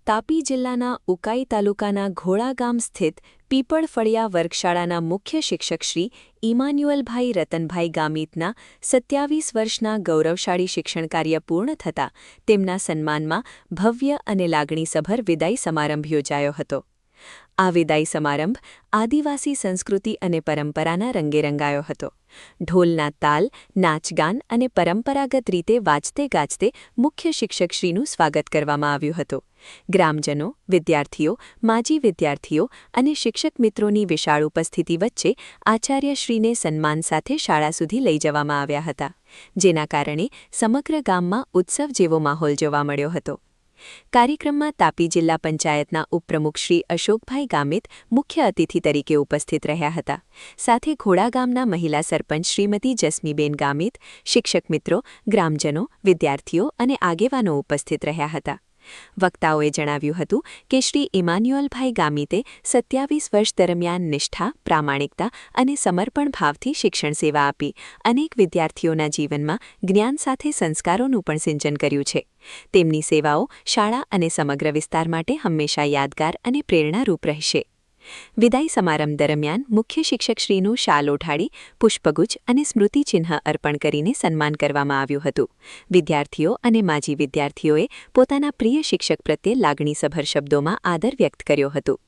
તાપી જિલ્લાના ઉકાઈ તાલુકાના ઘોડા ગામ સ્થિત પીપળ ફળિયા વર્ગશાળાના મુખ્ય શિક્ષક શ્રી ઇમાન્યુઅલભાઈ રતનભાઈ ગામિતના 27 વર્ષના ગૌરવશાળી શિક્ષણ કાર્ય પૂર્ણ થતાં તેમના સન્માનમાં ભવ્ય અને લાગણીસભર વિદાય સમારંભ યોજાયો હતો। આ વિદાય સમારંભ આદિવાસી સંસ્કૃતિ અને પરંપરાના રંગે રંગાયો હતો। ઢોલના તાલ, નાચગાન અને પરંપરાગત રીતે વાજતે ગાજતે મુખ્ય શિક્ષકશ્રીનું સ્વાગત કરવામાં આવ્યું હતું। ગ્રામજનો, વિદ્યાર્થીઓ, માજી વિદ્યાર્થીઓ અને શિક્ષક મિત્રોની વિશાળ ઉપસ્થિતિ વચ્ચે આચાર્યશ્રીને સન્માન સાથે શાળા સુધી લઈ જવામાં આવ્યા હતા, જેના કારણે સમગ્ર ગામમાં ઉત્સવ જેવો માહોલ જોવા મળ્યો હતો। કાર્યક્રમમાં તાપી જિલ્લા પંચાયતના ઉપપ્રમુખ શ્રી અશોકભાઈ ગામિત મુખ્ય અતિથિ તરીકે ઉપસ્થિત રહ્યા હતા। સાથે ઘોડા ગામના મહિલા સરપંચ શ્રીમતી જસ્મીબેન ગામિત, શિક્ષક મિત્રો, ગ્રામજનો, વિદ્યાર્થીઓ અને આગેવાનો ઉપસ્થિત રહ્યા હતા। વક્તાઓએ જણાવ્યું હતું કે શ્રી ઇમાન્યુઅલભાઈ ગામિતે 27 વર્ષ દરમિયાન નિષ્ઠા, પ્રામાણિકતા અને સમર્પણ ભાવથી શિક્ષણ સેવા આપી અનેક વિદ્યાર્થીઓના જીવનમાં જ્ઞાન સાથે સંસ્કારોનું પણ સિંચન કર્યું છે। તેમની સેવાઓ શાળા અને સમગ્ર વિસ્તાર માટે હંમેશા યાદગાર અને પ્રેરણારૂપ રહેશે। વિદાય સમારંભ દરમિયાન મુખ્ય શિક્ષકશ્રીનું શાલ ઓઢાડી પુષ્પગુચ્છ અને સ્મૃતિચિહ્ન અર્પણ કરીને સન્માન કરવામાં આવ્યું હતું। વિદ્યાર્થીઓ અને માજી વિદ્યાર્થીઓએ પોતાના પ્રિય શિક્ષક પ્રત્યે લાગણીસભર શબ્દોમાં આદર વ્યક્ત કર્યો હતો।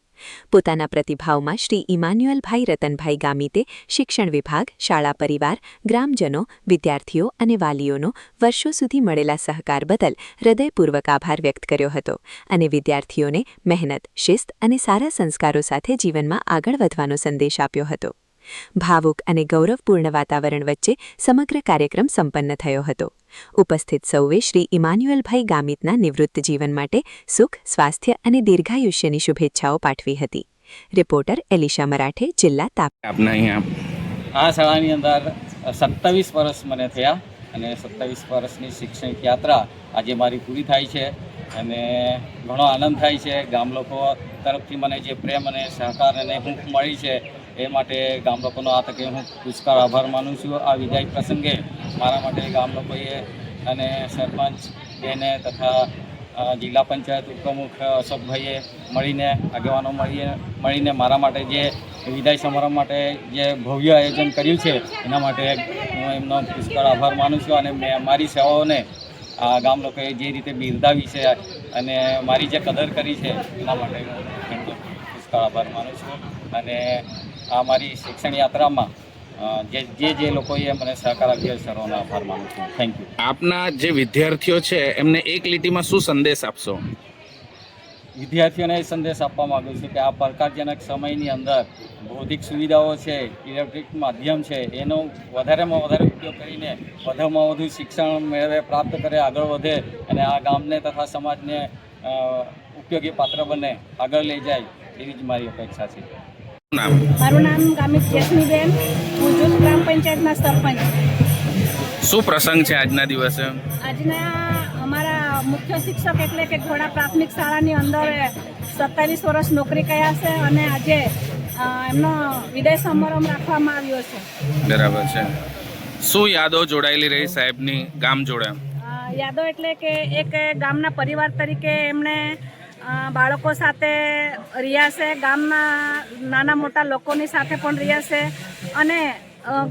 પોતાના પ્રતિભાવમાં શ્રી ઇમાન્યુઅલભાઈ રતનભાઈ ગામિતે શિક્ષણ વિભાગ, શાળા પરિવાર, ગ્રામજનો, વિદ્યાર્થીઓ અને વાલીઓનો વર્ષો સુધી મળેલા સહકાર બદલ હૃદયપૂર્વક આભાર વ્યક્ત કર્યો હતો અને વિદ્યાર્થીઓને મહેનત, શિસ્ત અને સારા સંસ્કારો સાથે જીવનમાં આગળ વધવાનો સંદેશ આપ્યો હતો। ભાવુક અને ગૌરવપૂર્ણ વાતાવરણ વચ્ચે સમગ્ર કાર્યક્રમ સંપન્ન થયો હતો। ઉપસ્થિત સૌએ શ્રી ઇમાન્યુઅલભાઈ ગામિતના નિવૃત્ત જીવન માટે સુખ, સ્વાસ્થ્ય અને દીર્ઘાયુષ્યની શુભેચ્છાઓ પાઠવી હતી। રિપોર્ટર એલિશા મરાઠે, જિલ્લા તાપી। આ શાળાની અંદર 27 વર્ષ મને થયા અને 27 વર્ષની શૈક્ષણિક યાત્રા આજે મારી પૂરી થાય છે અને ઘણો આનંદ થાય છે। ગામ લોકો તરફથી મને જે પ્રેમ અને સહકાર અને હૂંફ મળી છે એ માટે ગામ લોકોનો આ તકે હું પુષ્કળ આભાર માનું છું। આ વિદાય પ્રસંગે મારા માટે ગામ લોકોએ અને સરપંચ બેને તથા જિલ્લા પંચાયત ઉપપ્રમુખ અશોકભાઈએ મળીને, આગેવાનો મળીને મારા માટે જે વિદાય સમારંભ માટે જે ભવ્ય આયોજન કર્યું છે એના માટે હું એમનો પુષ્કળ આભાર માનું છું અને મેં મારી સેવાઓને આ ગામ લોકોએ જે રીતે બિરદાવી છે અને મારી જે કદર કરી છે એના માટે હું એમનો પુષ્કળ આભાર માનું છું અને આ મારી શિક્ષણ યાત્રામાં જે લોકોએ મને સહકાર આપ્યો સર્વનો આભાર માનું છું। Thank you. આપના જે વિદ્યાર્થીઓ છે એમને એક લીટીમાં શું સંદેશ આપશો? વિદ્યાર્થીઓને એ સંદેશ આપવા માગું છું કે આ પડકારજનક સમયની અંદર ભૌતિક સુવિધાઓ છે, ઇલેક્ટ્રિક માધ્યમ છે, એનો વધારેમાં વધારે ઉપયોગ કરીને વધુમાં વધુ શિક્ષણ મેળવે, પ્રાપ્ત કરે, આગળ વધે અને આ ગામને તથા સમાજને ઉપયોગી પાત્ર બને, આગળ લઈ જાય એવી જ મારી અપેક્ષા છે। મારું નામ ગામિત જસ્મીબેન, હું જૂથ ગ્રામ પંચાયતના સરપંચ। શું પ્રસંગ છે આજના દિવસે? આજના અમારા મુખ્ય શિક્ષક એટલે કે ઘોડા પ્રાથમિક શાળાની અંદર 27 વર્ષ નોકરી કર્યા છે અને આજે એમનો વિદાય સમારંભ રાખવામાં આવ્યો છે। બરાબર છે। શું યાદો જોડાયેલી રહી સાહેબની ગામ જોડે? યાદો એટલે કે એક ગામના પરિવાર તરીકે એમણે બાળકો સાથે રહ્યા છે, ગામના નાના મોટા લોકોની સાથે પણ રહ્યા છે અને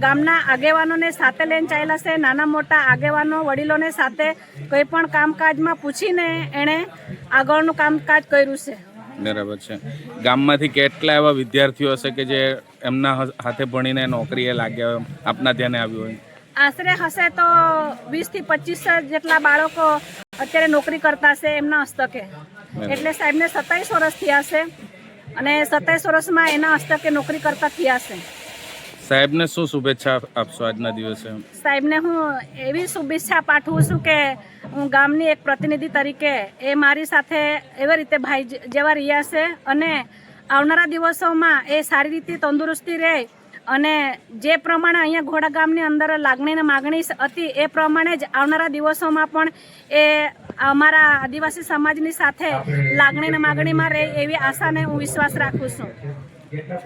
ગામના આગેવાનોને સાથે લઈને ચાલ્યા છે। નાના મોટા આગેવાનો, વડીલોને સાથે કોઈ પણ કામકાજમાં પૂછીને એણે આગળનું કામકાજ કર્યું છે। બરાબર છે। ગામમાંથી કેટલા એવા વિદ્યાર્થીઓ હશે કે જે એમના હાથે ભણીને નોકરીએ લાગ્યા આપના ધ્યાને આવ્યું હોય? આશરે હશે તો 20 થી 25 જેટલા બાળકો અત્યારે નોકરી કરતા છે એમના હસ્તકે। એટલે સાહેબને 27 વર્ષ થયા છે અને 27 વર્ષમાં એના હસ્તકે નોકરી કરતા થયા છે। સાહેબને શું શુભેચ્છા આપશો આજના દિવસે? સાહેબને હું એવી શુભેચ્છા પાઠવું છું કે હું ગામની એક પ્રતિનિધિ તરીકે એ મારી સાથે એવી રીતે ભાઈ જેવા રહ્યા છે અને આવનારા દિવસોમાં એ સારી રીતે તંદુરસ્તી રહે અને જે પ્રમાણે અહીંયા ઘોડા ગામની અંદર લાગણી અને માગણી હતી એ પ્રમાણે જ આવનારા દિવસોમાં પણ એ અમારા આદિવાસી સમાજની સાથે લાગણી અને માગણીમાં રહે એવી આશાને હું વિશ્વાસ રાખું છું।